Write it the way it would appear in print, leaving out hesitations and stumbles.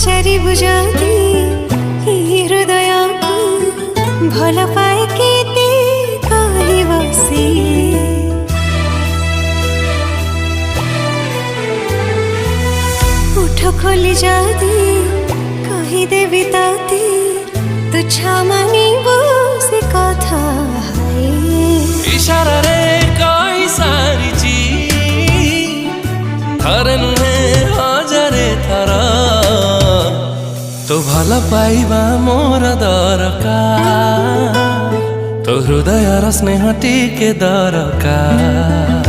पचारिबु जदि हृदय को भल पाए केते कहबो से उठ खोली जदि कहीदेवी ताते तुझा मानिबो से कथा इशारा रे कई सारी थरे नुहे हजारे थर तो भल पाइबा मोर दरकार तो हृदय स्नेह टिके दरकार।